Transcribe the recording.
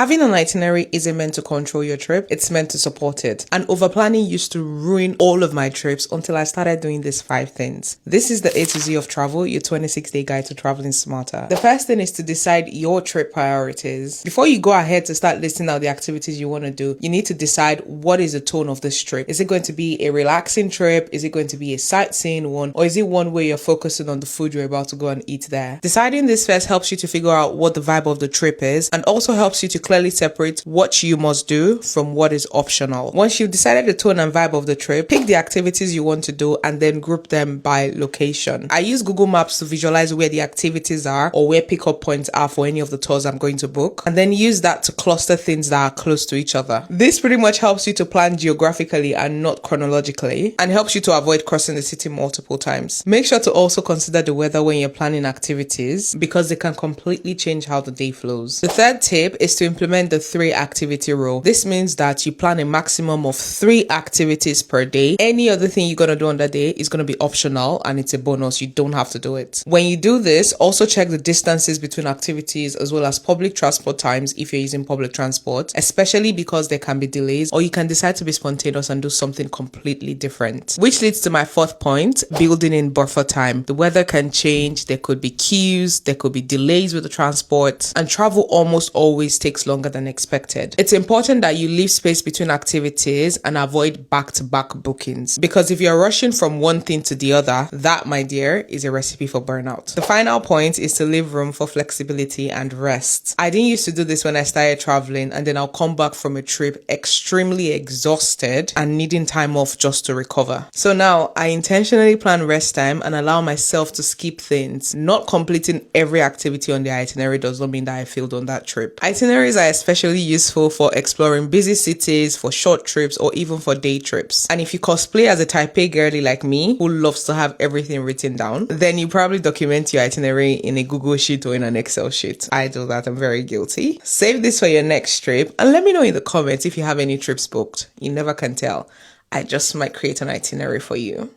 Having an itinerary isn't meant to control your trip, it's meant to support it. And over-planning used to ruin all of my trips until I started doing these 5 things. This is the A to Z of travel, your 26-day guide to traveling smarter. The first thing is to decide your trip priorities. Before you go ahead to start listing out the activities you want to do, you need to decide what is the tone of this trip. Is it going to be a relaxing trip? Is it going to be a sightseeing one? Or is it one where you're focusing on the food you're about to go and eat there? Deciding this first helps you to figure out what the vibe of the trip is, and also helps you to clearly separate what you must do from what is optional. Once you've decided the tone and vibe of the trip, pick the activities you want to do and then group them by location. I use Google Maps to visualize where the activities are or where pickup points are for any of the tours I'm going to book, and then use that to cluster things that are close to each other. This pretty much helps you to plan geographically and not chronologically, and helps you to avoid crossing the city multiple times. Make sure to also consider the weather when you're planning activities, because they can completely change how the day flows. The third tip is to implement the 3-activity rule. This means that you plan a maximum of 3 activities per day. Any other thing you're going to do on that day is going to be optional and it's a bonus. You don't have to do it. When you do this, also check the distances between activities as well as public transport times if you're using public transport, especially because there can be delays, or you can decide to be spontaneous and do something completely different. Which leads to my 4th point, building in buffer time. The weather can change, there could be queues, there could be delays with the transport, and travel almost always takes longer than expected. It's important that you leave space between activities and avoid back-to-back bookings, because if you're rushing from one thing to the other, that, my dear, is a recipe for burnout. The final point is to leave room for flexibility and rest. I didn't used to do this when I started traveling, and then I'll come back from a trip extremely exhausted and needing time off just to recover. So now I intentionally plan rest time and allow myself to skip things. Not completing every activity on the itinerary does not mean that I failed on that trip. Itineraries are especially useful for exploring busy cities, for short trips, or even for day trips. And if you cosplay as a type A girly like me, who loves to have everything written down, then you probably document your itinerary in a Google Sheet or in an Excel sheet. I do that, I'm very guilty. Save this for your next trip and let me know in the comments if you have any trips booked. You never can tell. I just might create an itinerary for you.